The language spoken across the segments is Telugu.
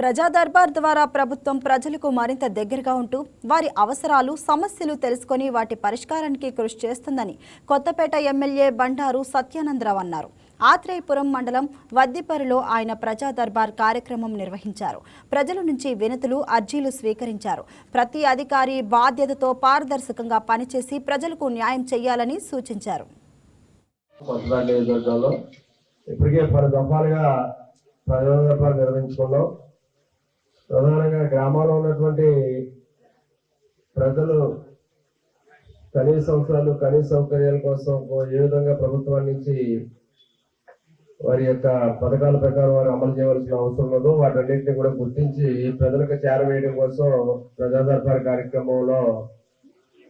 ప్రజా దర్బార్ ద్వారా ప్రభుత్వం ప్రజలకు మరింత దగ్గరగా ఉంటూ వారి అవసరాలు సమస్యలు తెలుసుకొని వాటి పరిష్కారానికి కృషి చేస్తుందని కొత్తపేట ఎమ్మెల్యే బండారు సత్యానందరావు అన్నారు. ఆత్రేయపురం మండలం వద్దిపరిలో ఆయన ప్రజా దర్బార్ కార్యక్రమం నిర్వహించారు. ప్రజల నుంచి వినతులు, అర్జీలు స్వీకరించారు. ప్రతి అధికారి బాధ్యతతో పారదర్శకంగా పనిచేసి ప్రజలకు న్యాయం చేయాలని సూచించారు. ప్రధానంగా గ్రామాల్లో ఉన్నటువంటి ప్రజలు కనీస అవసరాలు, కనీస సౌకర్యాల కోసం ఏ విధంగా ప్రభుత్వం నుంచి వారి యొక్క పథకాల ప్రకారం వారు అమలు చేయవలసిన అవసరం ఉన్నదో వాటన్నింటినీ కూడా గుర్తించి ప్రజలకు చేరవేయడం కోసం ప్రజా దర్బార్ కార్యక్రమంలో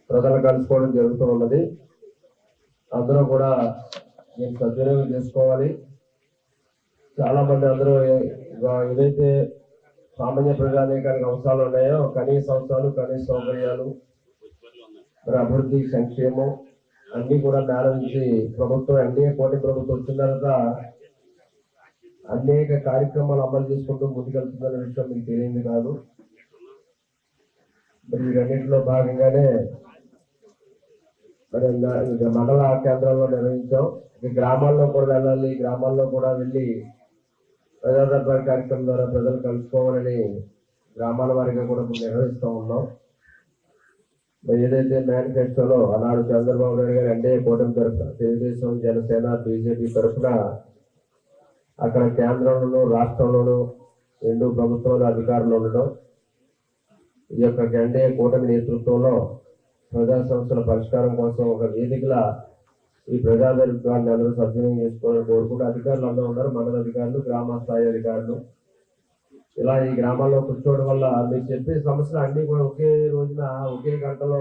ప్రజలు కలుసుకోవడం జరుగుతూ ఉన్నది. అందరూ కూడా దీన్ని సద్వినియోగం చేసుకోవాలి. చాలా మంది అందరూ ఏదైతే సామాన్య ప్రజానీకానికి అవసరాలు ఉన్నాయో కనీస అవసరాలు, కనీస సౌకర్యాలు, మరి అభివృద్ధి, సంక్షేమం అన్ని కూడా మేళవించి ప్రభుత్వం ఎన్డీఏ కూటమి ప్రభుత్వం వచ్చిన తర్వాత అనేక కార్యక్రమాలు అమలు చేసుకుంటూ ముందుకెళ్తుందనే విషయం మీకు తెలియదు కాదు. మరి వీటన్నింటిలో భాగంగానే మరి మండల కేంద్రాల్లో నిర్వహించాం. గ్రామాల్లో కూడా వెళ్ళాలి, గ్రామాల్లో కూడా వెళ్ళి ప్రజా దర్బార్ కార్యక్రమం ద్వారా ప్రజలు కలుసుకోవాలని గ్రామాల వారిగా కూడా నిర్వహిస్తూ ఉన్నాం. మరి ఏదైతే మేనిఫెస్టోలో ఆనాడు చంద్రబాబు నాయుడు గారు ఎన్డీఏ కూటమి తరఫున తెలుగుదేశం, జనసేన, బీజేపీ తరఫున అక్కడ కేంద్రంలోనూ రాష్ట్రంలోనూ రెండు ప్రభుత్వాలు అధికారులు ఉండడం, ఈ యొక్క ఎన్డీఏ కూటమి నేతృత్వంలో ప్రజా సమస్యల పరిష్కారం కోసం ఒక వేదికల ఈ ప్రజా దర్బార్ని అందరూ సద్వినియోగం చేసుకోవాలని కోరుకుంటూ అధికారులు అందరూ ఉన్నారు. మండల అధికారులు, గ్రామ స్థాయి అధికారులు ఇలా ఈ గ్రామాల్లో కూర్చోవడం వల్ల మీరు చెప్పే సమస్యలు అన్ని కూడా ఒకే రోజున ఒకే గంటలో